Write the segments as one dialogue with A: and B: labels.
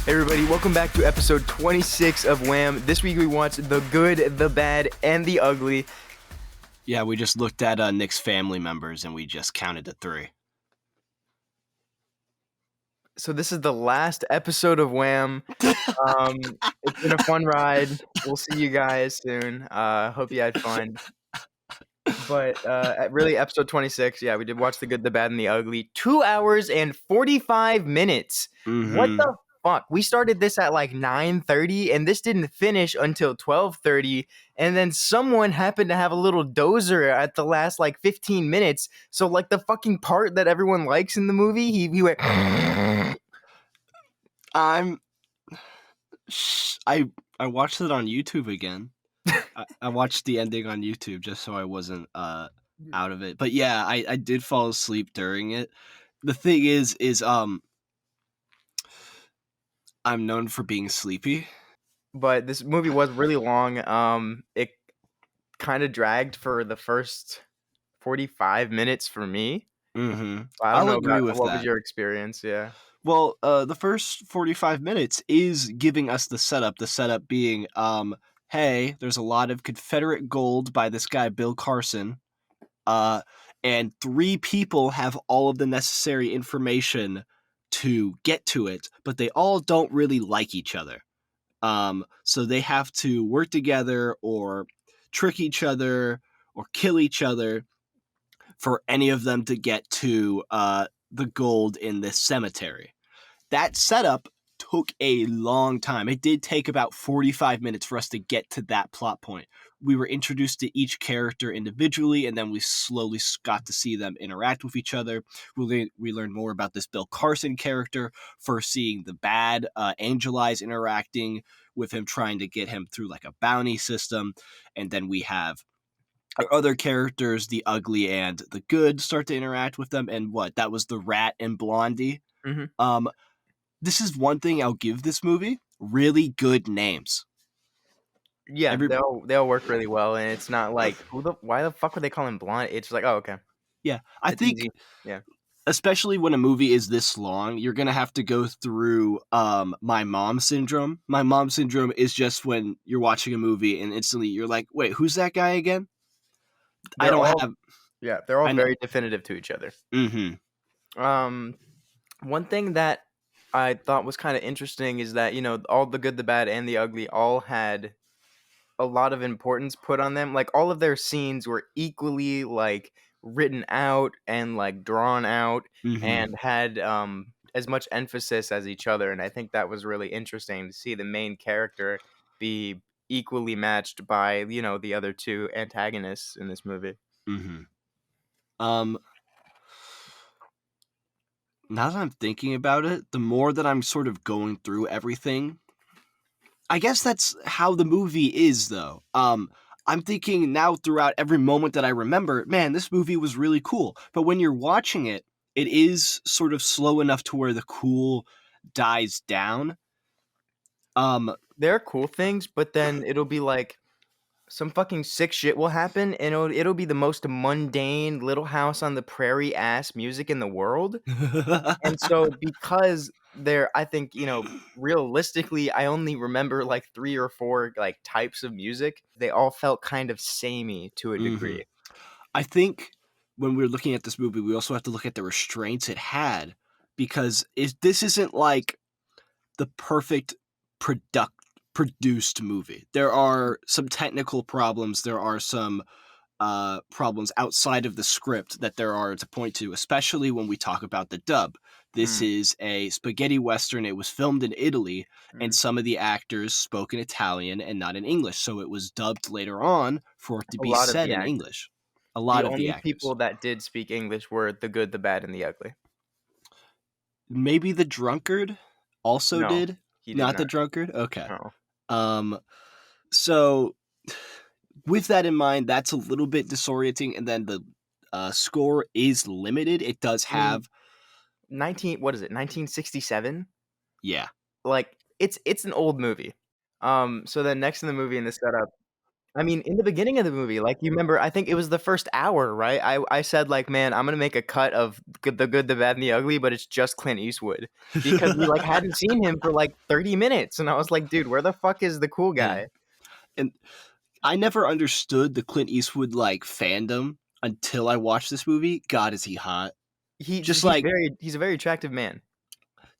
A: Hey everybody, welcome back to episode 26 of WAM. This week we watched The Good, The Bad, and The Ugly.
B: Yeah, we just looked at Nick's family members and we just counted to 3.
A: So this is the last episode of WAM. It's been a fun ride. We'll see you guys soon. Hope you had fun. But really, episode 26, yeah, we did watch The Good, The Bad, and The Ugly. 2 hours and 45 minutes. What the fuck? We started this at like 9:30, and this didn't finish until 12:30. And then someone happened to have a little dozer at the last like 15 minutes. So like the fucking part that everyone likes in the movie, he went.
B: I watched it on YouTube again. I watched the ending on YouTube just so I wasn't out of it. But yeah, I did fall asleep during it. The thing is I'm known for being sleepy.
A: But this movie was really long. It kind of dragged for the first 45 minutes for me.
B: Mm-hmm.
A: I don't know
B: agree with
A: what
B: that.
A: was your experience, yeah.
B: Well, the first 45 minutes is giving us the setup being, hey, there's a lot of Confederate gold by this guy, Bill Carson, and 3 people have all of the necessary information to get to it, but they all don't really like each other. So they have to work together or trick each other or kill each other for any of them to get to the gold in this cemetery. That setup took a long time. It did take about 45 minutes for us to get to that plot point. We were introduced to each character individually, and then we slowly got to see them interact with each other. We learned more about this Bill Carson character, first seeing the bad Angel Eyes interacting with him, trying to get him through like a bounty system. And then we have our other characters, the ugly and the good, start to interact with them. And that was the Rat and Blondie.
A: Mm-hmm.
B: This is one thing I'll give this movie: really good names.
A: Yeah, they all work really well, and it's not like why the fuck would they call him blonde? It's like, oh, okay.
B: Yeah, I think
A: easy. Yeah,
B: especially when a movie is this long, you're gonna have to go through my mom syndrome. My mom syndrome is just when you're watching a movie and instantly you're like, wait, who's that guy again?
A: they're all very definitive to each other.
B: Mm-hmm.
A: One thing that I thought was kind of interesting is that, all the good, the bad, and the ugly all had a lot of importance put on them. Like, all of their scenes were equally, like, written out and, like, drawn out, and had as much emphasis as each other. And I think that was really interesting to see the main character be equally matched by, the other 2 antagonists in this movie.
B: Now that I'm thinking about it, the more that I'm sort of going through everything, I guess that's how the movie is, though. I'm thinking now throughout every moment that I remember, man, this movie was really cool. But when you're watching it, it is sort of slow enough to where the cool dies down.
A: There are cool things, but then it'll be like some fucking sick shit will happen, and it'll be the most mundane Little House on the Prairie ass music in the world. And so because I think, realistically, I only remember like 3 or 4 like types of music. They all felt kind of samey to a degree.
B: I think when we're looking at this movie, we also have to look at the restraints it had, because this isn't like the perfect produced movie. There are some technical problems. There are some problems outside of the script that there are to point to, especially when we talk about the dub. This is a spaghetti western. It was filmed in Italy, and some of the actors spoke in Italian and not in English, so it was dubbed later on for it to be said in English. A lot of the actors.
A: The only people that did speak English were the good, the bad, and the ugly.
B: Maybe the drunkard also did?
A: He did
B: not the drunkard? Okay.
A: No.
B: So with that in mind, that's a little bit disorienting, and then the score is limited. It does have
A: 1967?
B: Yeah.
A: Like, it's an old movie. So then next in the movie in the setup, I mean, in the beginning of the movie, like, you remember, I think it was the first hour, right? I said, like, "Man, I'm gonna make a cut of the good, the bad, and the ugly," but it's just Clint Eastwood because we, like, hadn't seen him for, like, 30 minutes, and I was like, "Dude, where the fuck is the cool
B: Yeah.
A: guy?"
B: And I never understood the Clint Eastwood like fandom until I watched this movie. God, is he hot?
A: He's
B: Just
A: he's
B: like,
A: very he's a very attractive man.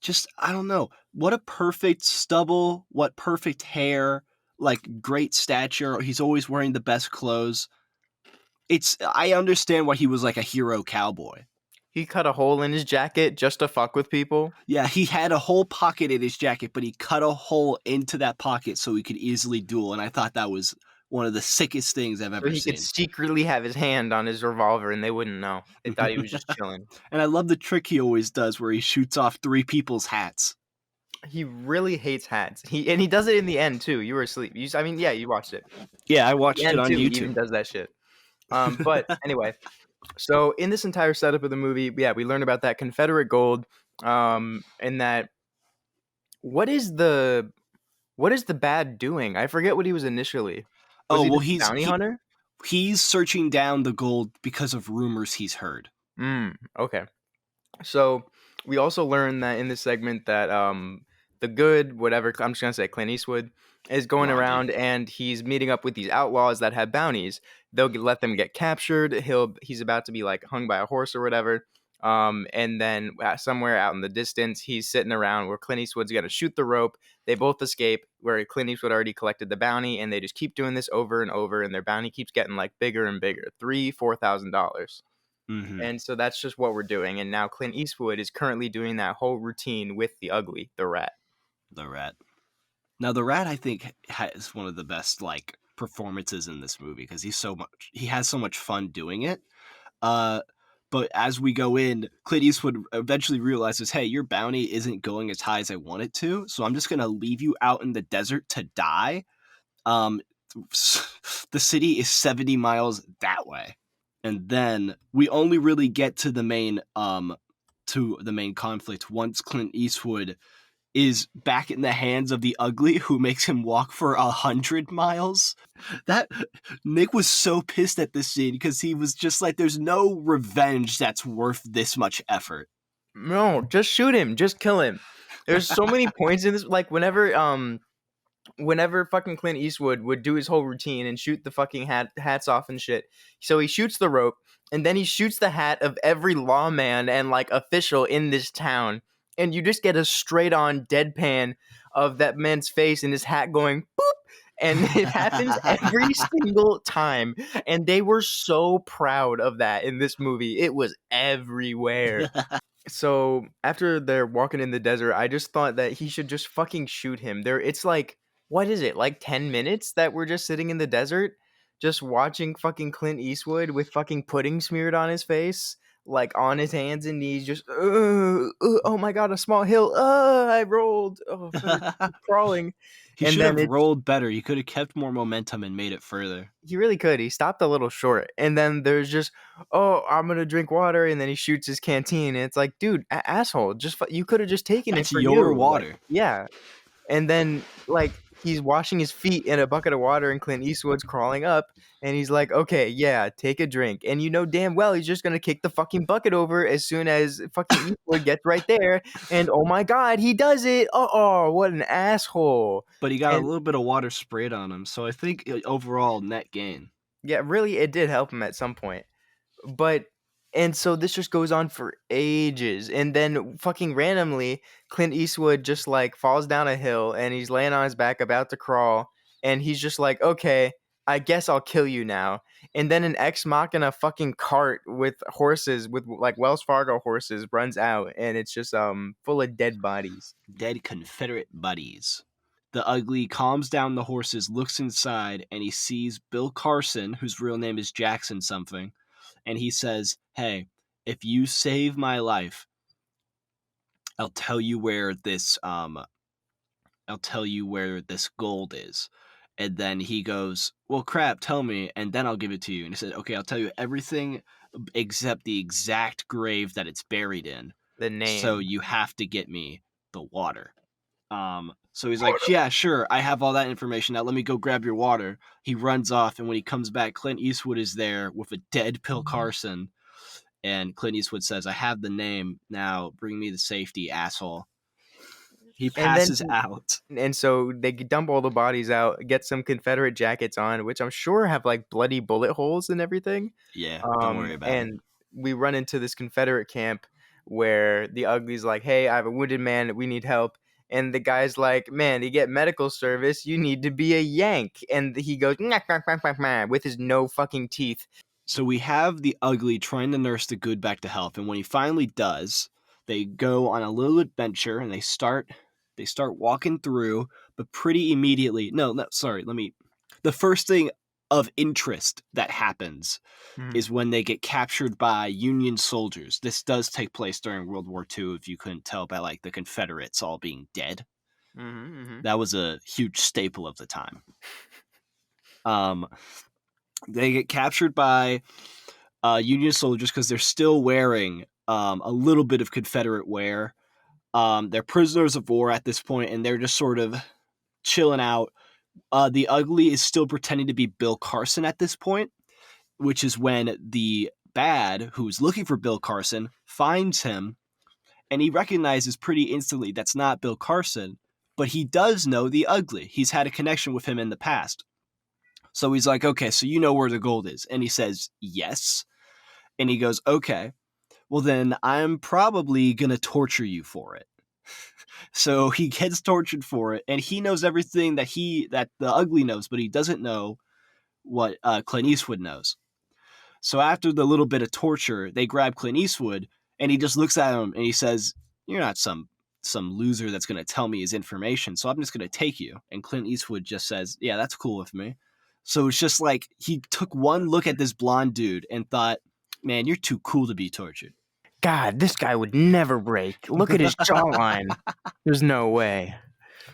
B: just I don't know. What a perfect stubble, what perfect hair, like great stature. He's always wearing the best clothes. I understand why he was like a hero cowboy.
A: He cut a hole in his jacket just to fuck with people,
B: Yeah, he had a whole pocket in his jacket, but he cut a hole into that pocket so he could easily duel, and I thought that was one of the sickest things I've
A: so
B: ever
A: he could
B: seen.
A: secretly have his hand on his revolver and they wouldn't know. They thought he was just chilling.
B: And I love the trick he always does where he shoots off 3 people's hats.
A: He really hates hats. He does it in the end too. You were asleep. I mean, yeah, you watched it.
B: Yeah, I
A: The
B: watched it
A: end
B: on
A: too, he even
B: YouTube.
A: does that shit. But anyway, so in this entire setup of the movie, yeah, we learn about that Confederate gold, and that what is the bad doing? I forget what he was initially. Was
B: Oh,
A: he
B: well,
A: just a bounty hunter?
B: he's searching down the gold because of rumors he's heard.
A: Okay. So we also learn that in this segment that the good whatever I'm just gonna say Clint Eastwood is going
B: Roger.
A: around and he's meeting up with these outlaws that have bounties. Let them get captured. He's about to be like hung by a horse or whatever. And then somewhere out in the distance, he's sitting around where Clint Eastwood's gonna shoot the rope. They both escape where Clint Eastwood already collected the bounty, and they just keep doing this over and over, and their bounty keeps getting like bigger and bigger, $3,000-$4,000.
B: Mhm.
A: And so that's just what we're doing. And now Clint Eastwood is currently doing that whole routine with the ugly, the rat.
B: The rat. Now, the rat, I think, has one of the best like performances in this movie because he has so much fun doing it. Uh, but as we go in, Clint Eastwood eventually realizes, hey, your bounty isn't going as high as I want it to, so I'm just gonna leave you out in the desert to die. Um, the city is 70 miles that way, and then we only really get to the main conflict once Clint Eastwood is back in the hands of the ugly who makes him walk for 100 miles. That Nick was so pissed at this scene because he was just like, there's no revenge that's worth this much effort.
A: No, just shoot him. Just kill him. There's so many points in this. Like whenever fucking Clint Eastwood would do his whole routine and shoot the fucking hats off and shit. So he shoots the rope and then he shoots the hat of every lawman and like official in this town. And you just get a straight on deadpan of that man's face and his hat going boop. And it happens every single time. And they were so proud of that in this movie. It was everywhere. So after they're walking in the desert, I just thought that he should just fucking shoot him. It's like, what is it? Like 10 minutes that we're just sitting in the desert, just watching fucking Clint Eastwood with fucking pudding smeared on his face, like on his hands and knees, just, oh my god, a small hill, I rolled, better keep crawling.
B: He
A: And
B: should
A: then
B: have
A: it's
B: rolled better. He could have kept more momentum and made it further.
A: He really could. He stopped a little short. And then there's just, oh, I'm going to drink water. And then he shoots his canteen. And it's like, dude, asshole, you could have just taken it
B: That's
A: for
B: your
A: you. Like,
B: water.
A: yeah. And then, like, he's washing his feet in a bucket of water and Clint Eastwood's crawling up. And he's like, okay, yeah, take a drink. And you know damn well he's just going to kick the fucking bucket over as soon as fucking Eastwood gets right there. And oh my God, he does it. Oh, what an asshole.
B: But he got a
A: And
B: little bit of water sprayed on him, so I think overall net gain.
A: yeah, really, it did help him at some point. But and so this just goes on for ages, and then fucking randomly, Clint Eastwood just like falls down a hill, and he's laying on his back about to crawl, and he's just like, okay, I guess I'll kill you now. And then an ex machina fucking cart with horses, with like Wells Fargo horses, runs out, and it's just full of dead bodies.
B: Dead Confederate buddies. The ugly calms down the horses, looks inside, and he sees Bill Carson, whose real name is Jackson something, and he says, hey, if you save my life, I'll tell you where this gold is. And then he goes, well, crap, tell me, and then I'll give it to you. And he said, okay, I'll tell you everything except the exact grave that it's buried in.
A: The
B: So
A: name.
B: you have to get me the water. So he's like, yeah, sure, I have all that information. Now let me go grab your water. He runs off, and when he comes back, Clint Eastwood is there with a dead Bill Carson. And Clint Eastwood says, I have the name. Now bring me the safety, asshole. He
A: And then
B: passes out.
A: and so they dump all the bodies out, get some Confederate jackets on, which I'm sure have like bloody bullet holes and everything.
B: Yeah, don't worry about it.
A: And we run into this Confederate camp where the Ugly's like, "Hey, I have a wounded man. We need help." And the guy's like, "Man, to get medical service, you need to be a Yank." And he goes, "Nah, nah, nah, nah, nah," with his no fucking teeth.
B: So we have the Ugly trying to nurse the Good back to health, and when he finally does, they go on a little adventure and they start walking through, but pretty immediately. No, sorry, the first thing of interest that happens is when they get captured by Union soldiers. This does take place during World War II, if you couldn't tell by like the Confederates all being dead. That was a huge staple of the time. They get captured by Union soldiers because they're still wearing a little bit of Confederate wear. They're prisoners of war at this point, and they're just sort of chilling out. The Ugly is still pretending to be Bill Carson at this point, which is when the Bad, who's looking for Bill Carson, finds him, and he recognizes pretty instantly that's not Bill Carson, but he does know the Ugly. He's had a connection with him in the past. So he's like, okay, so you know where the gold is. And he says, yes. And he goes, okay, well then I'm probably going to torture you for it. So he gets tortured for it, and he knows everything that the Ugly knows, but he doesn't know what Clint Eastwood knows. So after the little bit of torture, they grab Clint Eastwood, and he just looks at him and he says, you're not some loser that's going to tell me his information, so I'm just going to take you. And Clint Eastwood just says, yeah, that's cool with me. So it's just like he took one look at this blonde dude and thought, man, you're too cool to be tortured.
A: God, this guy would never break. Look at his jawline. There's no way.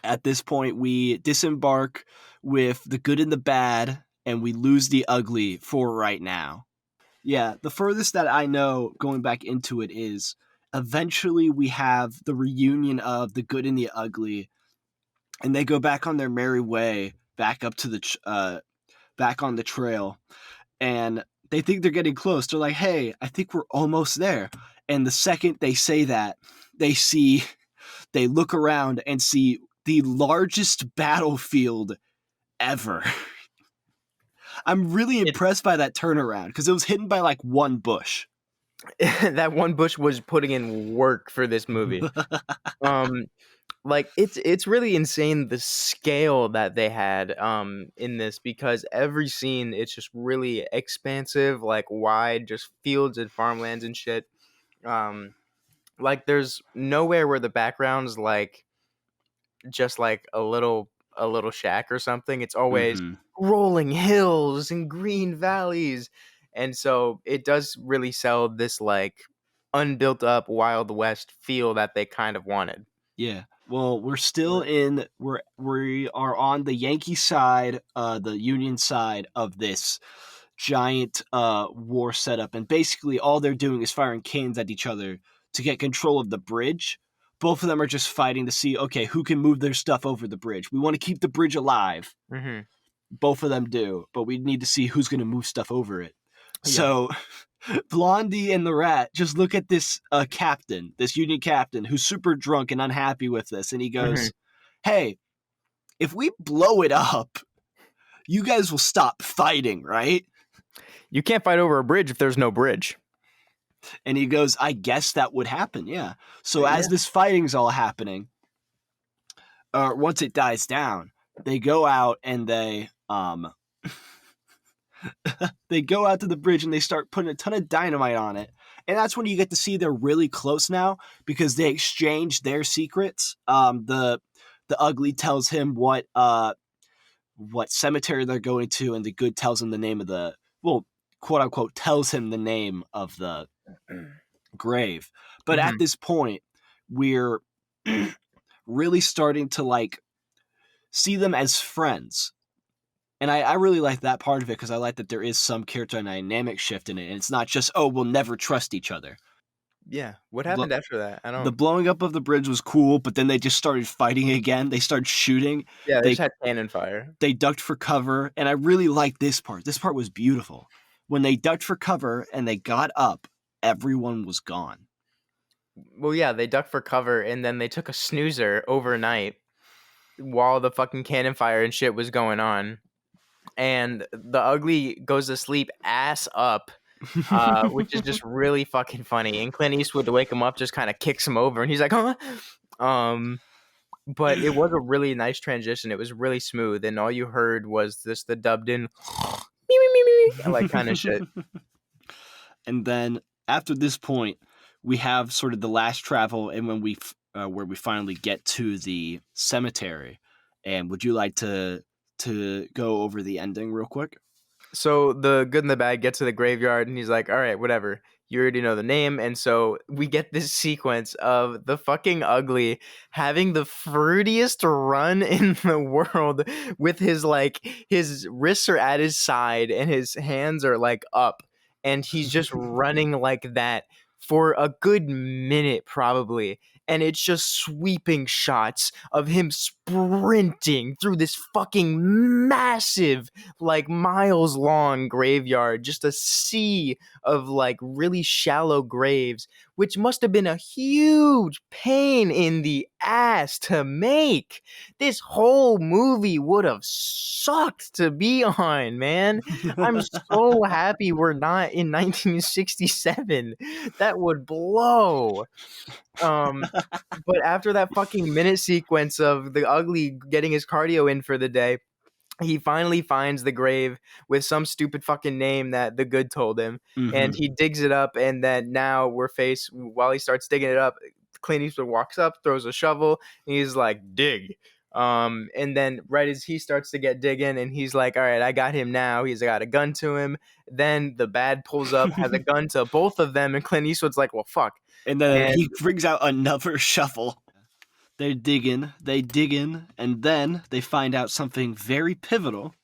B: At this point, we disembark with the Good and the Bad, and we lose the Ugly for right now. Yeah, the furthest that I know going back into it is eventually we have the reunion of the Good and the Ugly, and they go back on their merry way back up to the back on the trail, and they think they're getting close. They're like, hey, I think we're almost there. And the second they say that, they look around and see the largest battlefield ever. I'm really impressed by that turnaround because it was hidden by like one bush.
A: That one bush was putting in work for this movie. Like it's really insane the scale that they had in this, because every scene it's just really expansive, like wide, just fields and farmlands and shit. Like there's nowhere where the background's like just like a little shack or something. It's always rolling hills and green valleys. And so it does really sell this like unbuilt up Wild West feel that they kind of wanted.
B: Yeah. Well, we are on the Yankee side, the Union side of this giant war setup, and basically all they're doing is firing cannons at each other to get control of the bridge. Both of them are just fighting to see, okay, who can move their stuff over the bridge. We want to keep the bridge alive. Both of them do, but we need to see who's going to move stuff over it. Yeah. So Blondie and the Rat just look at this captain, this Union captain, who's super drunk and unhappy with this, and he goes, hey, if we blow it up, you guys will stop fighting, right?
A: You can't fight over a bridge if there's no bridge.
B: And he goes, I guess that would happen, yeah. So as this fighting's all happening, once it dies down, they go out and they go out to the bridge and they start putting a ton of dynamite on it. And that's when you get to see they're really close now because they exchange their secrets. The Ugly tells him what cemetery they're going to, and the Good tells him the name of the, well, quote unquote, tells him the name of the grave. But at this point, we're really starting to like see them as friends. And I really like that part of it because I like that there is some character dynamic shift in it. And it's not just, oh, we'll never trust each other.
A: Yeah. What
B: Blo-
A: happened after that? I
B: the
A: don't.
B: blowing up of the bridge was cool, but then they just started fighting again. They started shooting.
A: Yeah, they
B: They
A: just had cannon fire.
B: they ducked for cover, and I really liked this part. This part was beautiful. When they ducked for cover and they got up, everyone was gone.
A: Well, yeah, they ducked for cover and then they took a snoozer overnight while the fucking cannon fire and shit was going on. And the ugly goes to sleep ass up, which is just really fucking funny. And Clint Eastwood, to wake him up, just kind of kicks him over, and he's like, "Huh." Um, but it was a really nice transition. It was really smooth, and all you heard was this the dubbed in, me, me, me, me, like kind of shit.
B: And then after this point, we have sort of the last travel, and when where we finally get to the cemetery. And would you like to go over the ending real quick?
A: So the good and the bad get to the graveyard, and he's like, "All right, whatever. You already know the name." And so we get this sequence of the fucking ugly having the fruitiest run in the world with his wrists are at his side and his hands are like up, and he's just running like that for a good minute probably. And it's just sweeping shots of him sprinting through this fucking massive, like miles long graveyard, just a sea of like really shallow graves, which must have been a huge pain in the ass to make. This whole movie would have sucked to be on, man. I'm so happy we're not in 1967. That would blow. Um, but after that fucking minute sequence of the ugly getting his cardio in for the day, he finally finds the grave with some stupid fucking name that the good told him, and
B: Mm-hmm.
A: he digs it up. And then now we're faced while he starts digging it up. Clint Eastwood walks up, throws a shovel, and he's like, "Dig." And then right as he starts to get digging, and he's like, "All right, I got him now." He's got a gun to him. Then the bad pulls up, has a gun to both of them, and Clint Eastwood's like, "Well, fuck."
B: And then
A: And
B: he brings out another shovel. They dig in, and then they find out something very pivotal.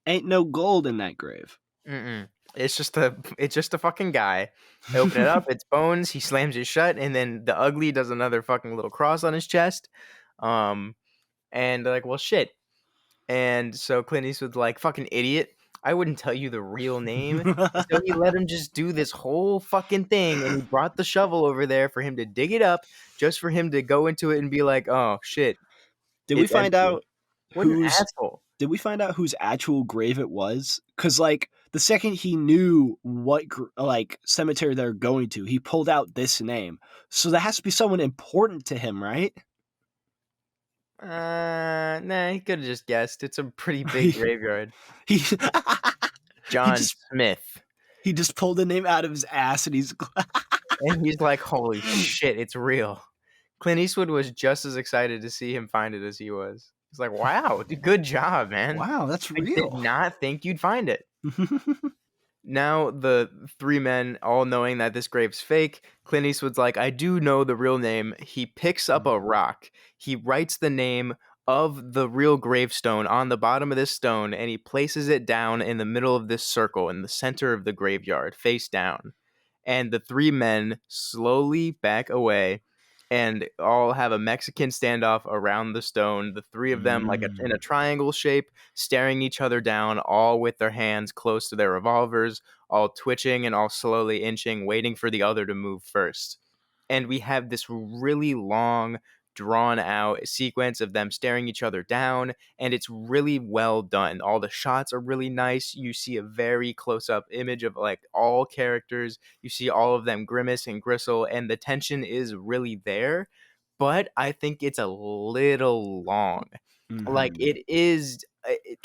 B: Ain't no gold in that grave.
A: mm-mm. It's just a fucking guy. I open it up, it's bones. He slams it shut, and then the ugly does another fucking little cross on his chest. Um, and they're like, "Well, shit." And so Clint Eastwood's like, "Fucking idiot! I wouldn't tell you the real name." And so he let him just do this whole fucking thing, and he brought the shovel over there for him to dig it up, just for him to go into it and be like, "Oh shit,
B: Did we
A: it's
B: find
A: empty."
B: out
A: What an
B: whose
A: asshole!
B: did we find out whose actual grave it was? Because like the second he knew what like cemetery they're going to, he pulled out this name. So that has to be someone important to him, right?
A: Nah, he could have just guessed. It's a pretty big
B: he
A: graveyard.
B: he he
A: John
B: just
A: Smith.
B: he just pulled the name out of his ass, and he's
A: And he's like, "Holy shit, it's real." Clint Eastwood was just as excited to see him find it as he was. He's like, "Wow, good job, man.
B: wow, that's
A: I did
B: real.
A: not think you'd find it." Now the three men, all knowing that this grave's fake, Clint Eastwood's like, "I do know the real name." He picks up a rock. He writes the name of the real gravestone on the bottom of this stone, and he places it down in the middle of this circle in the center of the graveyard, face down. And the three men slowly back away and all have a Mexican standoff around the stone. The three of them, like in a triangle shape, staring each other down, all with their hands close to their revolvers, all twitching and all slowly inching, waiting for the other to move first. And we have this really long, drawn out sequence of them staring each other down, and it's really well done. All the shots are really nice. You see a very close up image of like all characters. You see all of them grimace and gristle, and the tension is really there. But I think it's a little long. Like
B: Mhm.
A: it is,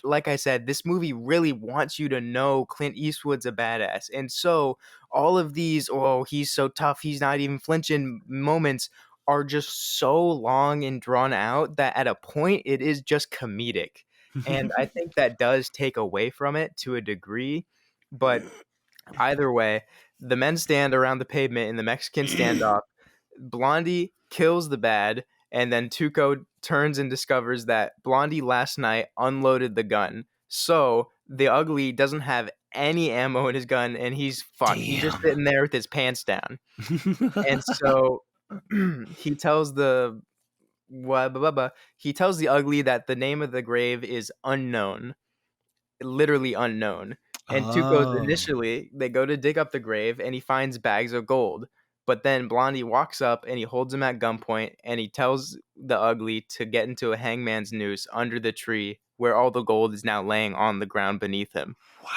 A: like I said, this movie really wants you to know Clint Eastwood's a badass, and so all of these, "Oh, he's so tough, he's not even flinching" moments are just so long and drawn out that at a point it is just comedic. And I think that does take away from it to a degree. But either way, the men stand around the pavement in the Mexican standoff. Blondie kills the bad, and then Tuco turns and discovers that Blondie last night unloaded the gun. So the Ugly doesn't have any ammo in his gun, and he's fucked. He's just
B: Damn.
A: sitting there with his pants down. And so he tells the he tells the Ugly that the name of the grave is unknown, literally unknown. And Tuco's
B: Oh.
A: initially, they go to dig up the grave and he finds bags of gold. But then Blondie walks up and he holds him at gunpoint and he tells the Ugly to get into a hangman's noose under the tree where all the gold is now laying on the ground beneath him.
B: Wow.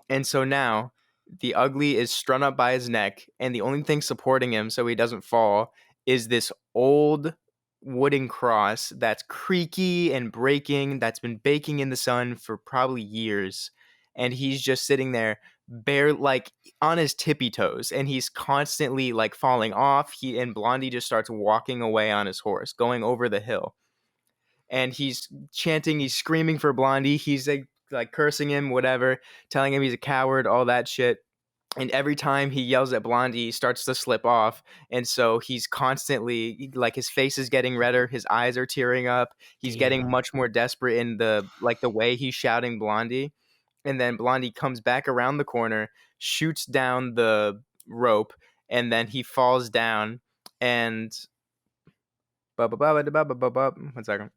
A: And so now the Ugly is strung up by his neck, and the only thing supporting him so he doesn't fall is this old wooden cross that's creaky and breaking, that's been baking in the sun for probably years. And he's just sitting there bare like on his tippy toes, and he's constantly like falling off. And Blondie just starts walking away on his horse, going over the hill, and he's chanting, he's screaming for Blondie, he's like cursing him, whatever, telling him he's a coward, all that shit. And every time he yells at Blondie, he starts to slip off. And so he's constantly like his face is getting redder, his eyes are tearing up. He's getting
B: Damn.
A: much more desperate in the way he's shouting Blondie. And then Blondie comes back around the corner, shoots down the rope, and then he falls down. And 1 second.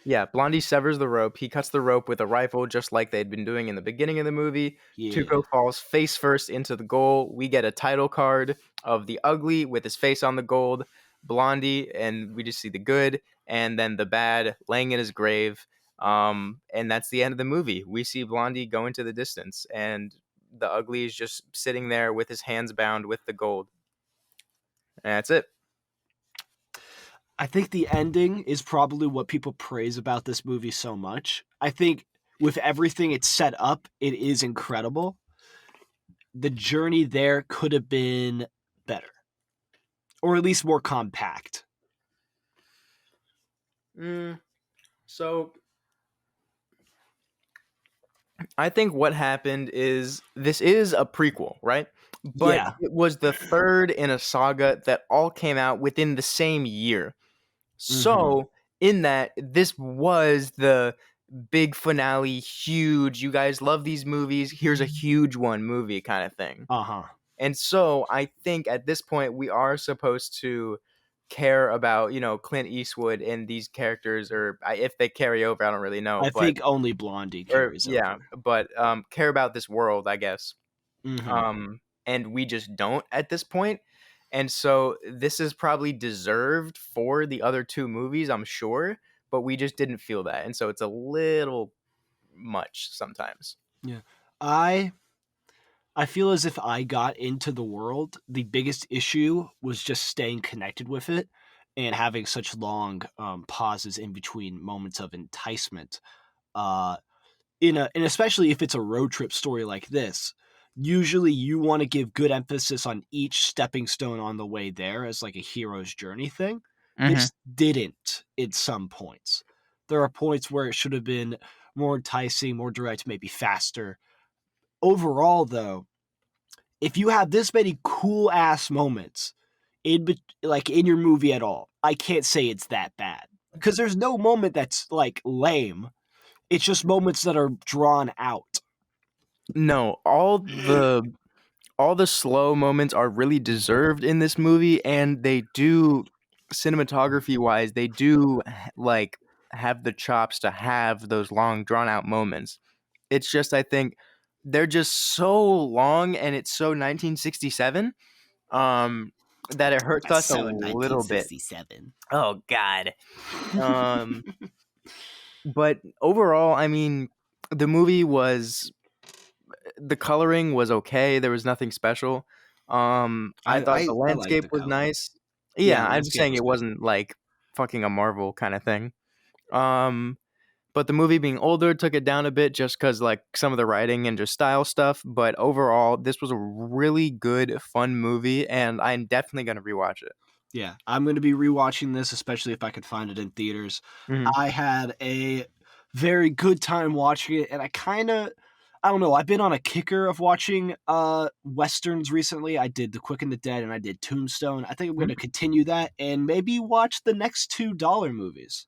A: Yeah, Blondie severs the rope. He cuts the rope with a rifle, just like they'd been doing in the beginning of the movie.
B: Yeah.
A: Tuco falls face first into the goal. We get a title card of the Ugly with his face on the gold, Blondie, and we just see the good, and then the bad laying in his grave. And that's the end of the movie. We see Blondie go into the distance, and the Ugly is just sitting there with his hands bound with the gold. And that's it.
B: I think the ending is probably what people praise about this movie so much. I think with everything it's set up, it is incredible. The journey there could have been better, or at least more compact.
A: So I think what happened is this is a prequel, right? But
B: Yeah.
A: it was the third in a saga that all came out within the same year. So, in that, this was the big finale, huge. You guys love these movies. Here's a huge one movie kind of thing.
B: Uh-huh.
A: And so, I think at this point, we are supposed to care about, Clint Eastwood and these characters, or if they carry over, I don't really know.
B: I
A: But
B: think only Blondie carries over.
A: but care about this world, I guess.
B: Mm-hmm.
A: And we just don't at this point. And so this is probably deserved for the other two movies, I'm sure, but we just didn't feel that. And so it's a little much sometimes.
B: Yeah. I feel as if I got into the world, the biggest issue was just staying connected with it and having such long pauses in between moments of enticement. Uh, and especially if it's a road trip story like this, usually you want to give good emphasis on each stepping stone on the way there as like a hero's journey thing.
A: Mm-hmm.
B: This didn't at some points. There are points where it should have been more enticing, more direct, maybe faster. Overall, though, if you have this many cool ass moments in your movie at all, I can't say it's that bad because there's no moment that's like lame. It's just moments that are drawn out.
A: No, all the slow moments are really deserved in this movie, and they do, cinematography wise, they do like have the chops to have those long drawn out moments. It's just, I think they're just so long and it's so 1967 that it hurts us a
B: So
A: little bit.
B: 1967.
A: Oh god. Um but overall, I mean, the movie was the coloring was okay. There was nothing special. I thought the
B: I like
A: landscape
B: the
A: was
B: coloring.
A: nice.
B: Yeah,
A: Yeah, I'm just
B: landscape
A: saying
B: was
A: it
B: good.
A: wasn't like fucking a Marvel kind of thing. Um but the movie being older took it down a bit just because like some of the writing and just style stuff. But overall, this was a really good, fun movie, and I'm definitely gonna rewatch it.
B: Yeah, I'm going to be rewatching this, especially if I could find it in theaters.
A: Mhm.
B: I had a very good time watching it, and I don't know. I've been on a kicker of watching westerns recently. I did The Quick and the Dead and I did Tombstone. I think I'm going to continue that and maybe watch the next two dollar movies.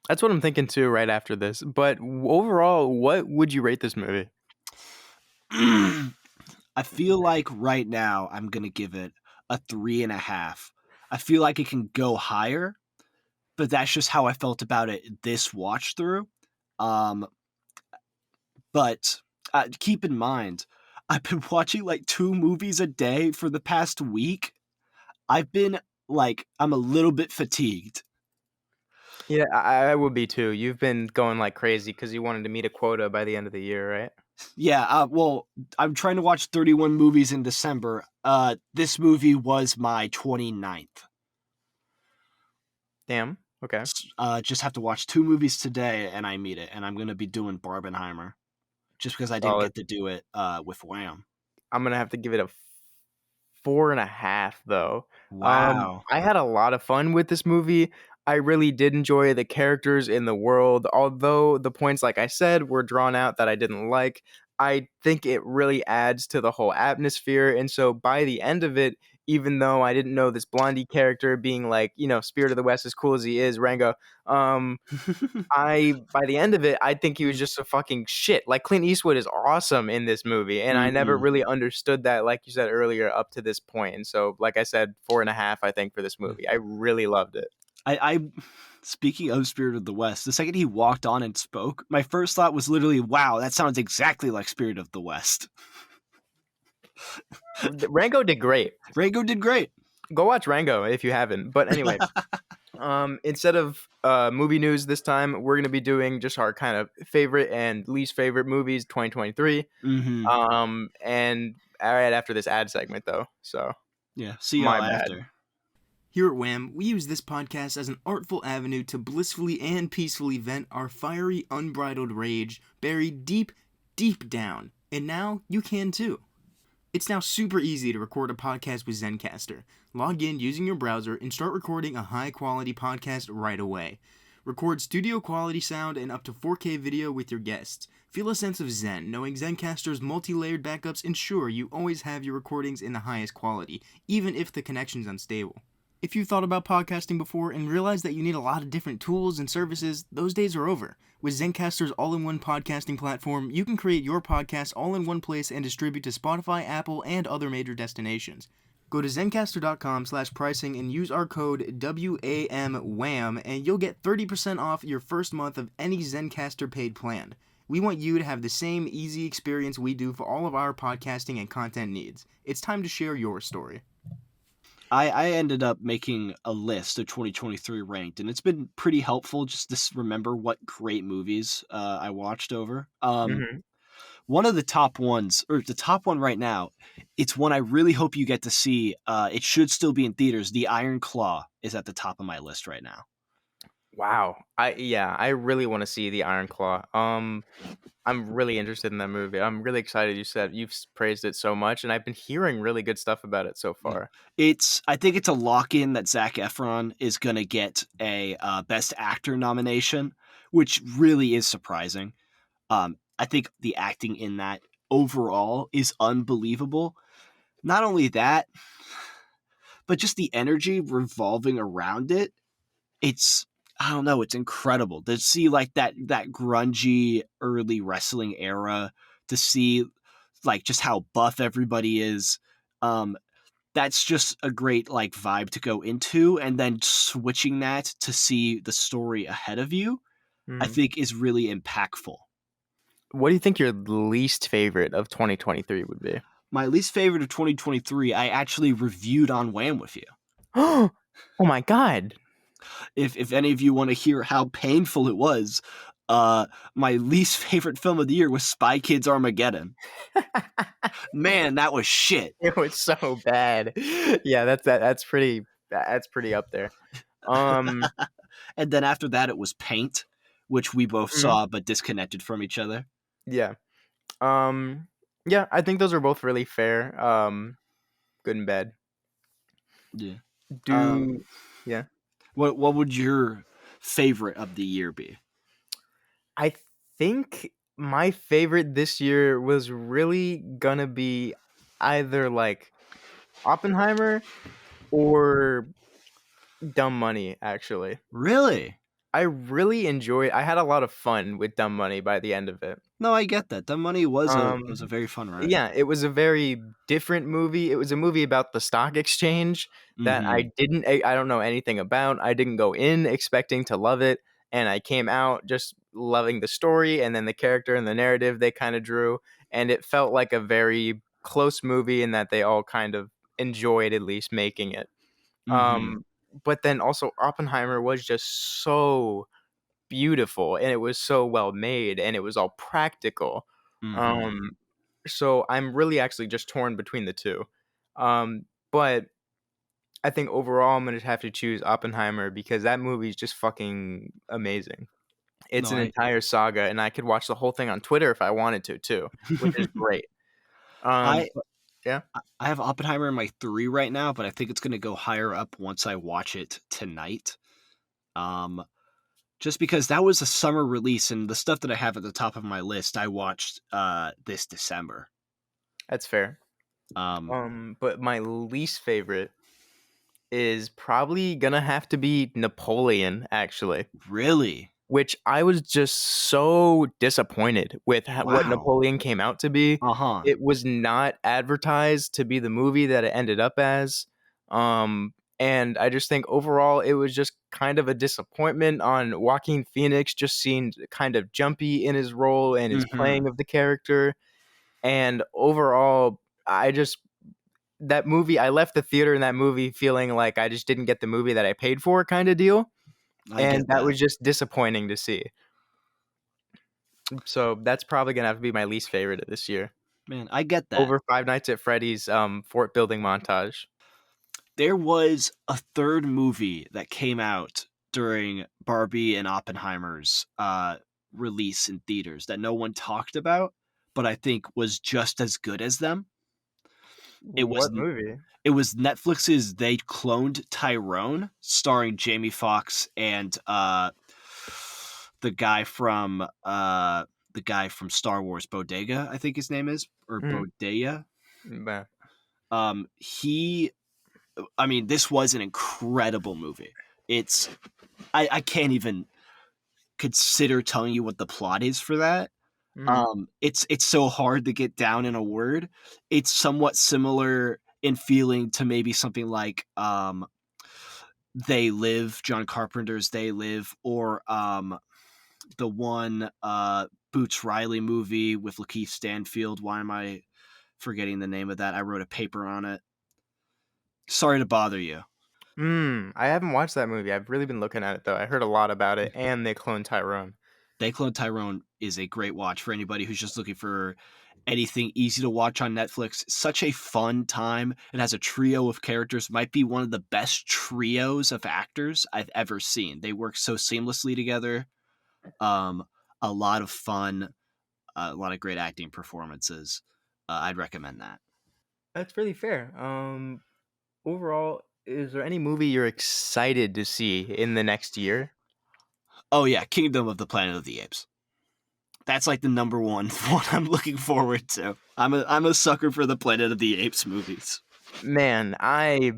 A: That's what I'm thinking too right after this. But overall, what would you rate this movie?
B: I feel like right now I'm going to give it a 3.5. I feel like it can go higher, but that's just how I felt about it this watch through. Um, but keep in mind, I've been watching like 2 movies a day for the past week. I've been like, I'm a little bit fatigued.
A: Yeah, I would be too. You've been going like crazy because you wanted to meet a quota by the end of the year, right?
B: Yeah, well, I'm trying to watch 31 movies in December. This movie was my 29th.
A: Damn. Okay.
B: Just have to watch 2 movies today and I meet it. And I'm going to be doing Barbenheimer just because I didn't
A: Solid.
B: get to do it with Wham.
A: I'm gonna have to give it a 4.5 though.
B: Wow.
A: I had a lot of fun with this movie. I really did enjoy the characters in the world, although the points, like I said, were drawn out that I didn't like. I think it really adds to the whole atmosphere, and so by the end of it, even though I didn't know this Blondie character being like, Spirit of the West as cool as he is, Rango, um, by the end of it, I think he was just a fucking shit. Like Clint Eastwood is awesome in this movie, and I never
B: Mhm.
A: really understood that, like you said earlier, up to this point. And so, like I said, 4.5, I think, for this movie. I really loved it.
B: I speaking of Spirit of the West, the second he walked on and spoke, my first thought was literally, "Wow, that sounds exactly like Spirit of the West."
A: Rango did great.
B: Rango did great.
A: Go watch Rango if you haven't. But anyway, instead of movie news this time, we're gonna be doing just our kind of favorite and least favorite movies 2023.
B: Mm-hmm.
A: And right after this ad segment, though. So
B: Yeah. See
A: my
B: y'all
A: bad.
B: after.
C: Here at WAM, we use this podcast as an artful avenue to blissfully and peacefully vent our fiery, unbridled rage buried deep, deep down. And now you can too. It's now super easy to record a podcast with Zencastr. Log in using your browser and start recording a high-quality podcast right away. Record studio-quality sound and up to 4K video with your guests. Feel a sense of zen, knowing Zencastr's multi-layered backups ensure you always have your recordings in the highest quality, even if the connection's unstable. If you've thought about podcasting before and realized that you need a lot of different tools and services, those days are over. With Zencastr's all-in-one podcasting platform, you can create your podcast all in one place and distribute to Spotify, Apple, and other major destinations. Go to zencastr.com/pricing and use our code WAMWAM and you'll get 30% off your first month of any Zencastr paid plan. We want you to have the same easy experience we do for all of our podcasting and content needs. It's time to share your story.
B: I ended up making a list of 2023 ranked, and it's been pretty helpful just to remember what great movies I watched over.
A: Mm-hmm.
B: One of the top ones, or the top one right now, it's one I really hope you get to see. It should still be in theaters. The Iron Claw is at the top of my list right now.
A: Wow. I really want to see the Iron Claw. I'm really interested in that movie. I'm really excited you've praised it so much, and I've been hearing really good stuff about it so
B: Yeah.
A: far.
B: I think it's a lock-in that Zac Efron is going to get a Best Actor nomination, which really is surprising. I think the acting in that overall is unbelievable. Not only that, but just the energy revolving around it. It's I don't know, it's incredible to see like that grungy early wrestling era, to see like just how buff everybody is. Um, that's just a great like vibe to go into, and then switching that to see the story ahead of you, I
A: Mhm.
B: think is really impactful.
A: What do you think your least favorite of 2023 would be?
B: My least favorite of 2023, I actually reviewed on Wham with you.
A: Oh my god.
B: If any of you want to hear how painful it was, my least favorite film of the year was Spy Kids Armageddon. Man, that was shit.
A: It was so bad. Yeah, that's pretty up there. Um
B: And then after that, it was Paint, which we both
A: mhm,
B: saw but disconnected from each other.
A: yeah. Um yeah, I think those are both really fair. Good and bad.
B: Yeah. Um,
A: Do yeah.
B: what would your favorite of the year be?
A: I think my favorite this year was really gonna be either like Oppenheimer or Dumb Money, actually.
B: Really?
A: I really enjoyed I had a lot of fun with Dumb Money by the end of it.
B: No, I get that. Dumb Money was a
A: Um,
B: very fun ride.
A: yeah, it was a very different movie. It was a movie about the stock exchange that
B: Mm-hmm.
A: I don't know anything about. I didn't go in expecting to love it, and I came out just loving the story and then the character and the narrative they kind of drew, and it felt like a very close movie in that they all kind of enjoyed at least making it.
B: Mm-hmm.
A: But then also Oppenheimer was just so beautiful and it was so well made and it was all practical.
B: Mm-hmm.
A: Um, so I'm really actually just torn between the two. But I think overall I'm gonna have to choose Oppenheimer because that movie is just fucking amazing. It's
B: No,
A: an
B: I
A: entire saga, and I could watch the whole thing on Twitter if I wanted to too, which is great.
B: I
A: But yeah,
B: I have Oppenheimer in my 3 right now, but I think it's gonna go higher up once I watch it tonight. Um, just because that was a summer release, and the stuff that I have at the top of my list, I watched this December.
A: that's fair.
B: Um,
A: But my least favorite is probably gonna have to be Napoleon, actually.
B: really?
A: Which I was just so disappointed with what
B: Wow.
A: Napoleon came out to be.
B: Uh-huh.
A: It was not advertised to be the movie that it ended up as. And I just think overall it was just kind of a disappointment on Joaquin Phoenix just seemed kind of jumpy in his role and his
B: Mhm.
A: playing of the character. And overall, I just that movie I left the theater in that movie feeling like I just didn't get the movie that I paid for kind of deal.
B: I
A: And
B: get
A: that
B: that.
A: was just disappointing to see. So that's probably gonna have to be my least favorite of this year.
B: Man, I get that.
A: Over Five Nights at Freddy's fort building montage.
B: There was a third movie that came out during Barbie and Oppenheimer's release in theaters that no one talked about, but I think was just as good as them. It was
A: What movie?
B: it was Netflix's They Cloned Tyrone, starring Jamie Foxx and the guy from Star Wars, Bodega, I think his name is, or
A: Mhm.
B: Bodea.
A: Bah.
B: He I mean, this was an incredible movie. It's I can't even consider telling you what the plot is for that.
A: Mhm.
B: It's so hard to get down in a word. It's somewhat similar in feeling to maybe something like They Live, John Carpenter's They Live, or the one Boots Riley movie with Lakeith Stanfield. Why am I forgetting the name of that? I wrote a paper on it. Sorry to bother you.
A: I haven't watched that movie. I've really been looking at it though. I heard a lot about it, and they cloned Tyrone.
B: They Clone Tyrone is a great watch for anybody who's just looking for anything easy to watch on Netflix. Such a fun time. It has a trio of characters, might be one of the best trios of actors I've ever seen. They work so seamlessly together. Um, a lot of fun, a lot of great acting performances. I'd recommend that.
A: That's really fair. Overall, is there any movie you're excited to see in the next year?
B: Oh yeah, Kingdom of the Planet of the Apes. That's like the number one one I'm looking forward to. I'm a sucker for the Planet of the Apes movies.
A: Man, I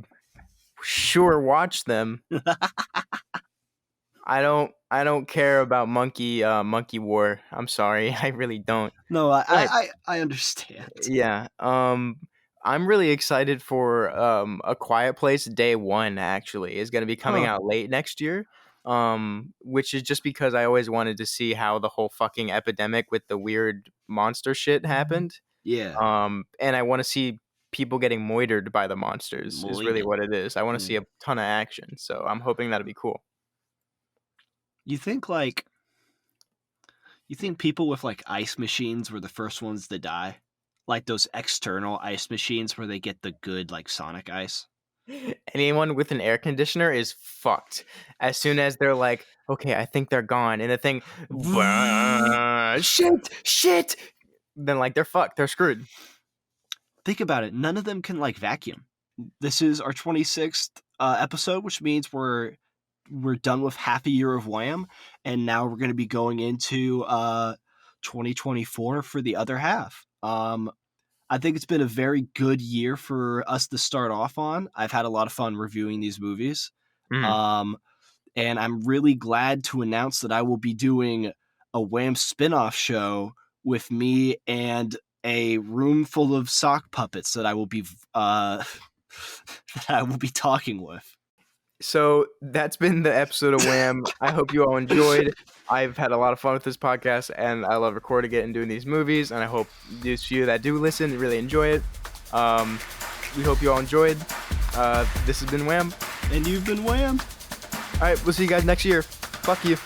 A: sure watch them. I don't care about Monkey War. I'm sorry. I really don't.
B: No,
A: But
B: I understand.
A: yeah, I'm really excited for A Quiet Place Day 1 actually is going to be coming
B: Huh.
A: out late next year. Which is just because I always wanted to see how the whole fucking epidemic with the weird monster shit happened.
B: Yeah.
A: And I want to see people getting moitered by the monsters is really
B: Moided.
A: what it is. I want to see
B: Mm.
A: a ton of action, so I'm hoping that'll be cool.
B: You think like you think people with like ice machines were the first ones to die? Like those external ice machines where they get the good like Sonic ice?
A: Anyone with an air conditioner is fucked. As soon as they're like, okay, I think they're gone, and the thing, shit, then like they're fucked. They're screwed.
B: Think about it. None of them can like vacuum. This is our 26th episode, which means we're done with half a year of Wham, and now we're going to be going into 2024 for the other half. I think it's been a very good year for us to start off on. I've had a lot of fun reviewing these movies.
A: Mhm.
B: And I'm really glad to announce that I will be doing a Wham spin-off show with me and a room full of sock puppets that I will be that I will be talking with.
A: So that's been the episode of Wham. I hope you all enjoyed. I've had a lot of fun with this podcast, and I love recording it and doing these movies, and I hope those few that do listen really enjoy it. We hope you all enjoyed. This has been Wham.
B: And you've been Wham.
A: All right, we'll see you guys next year. Fuck you.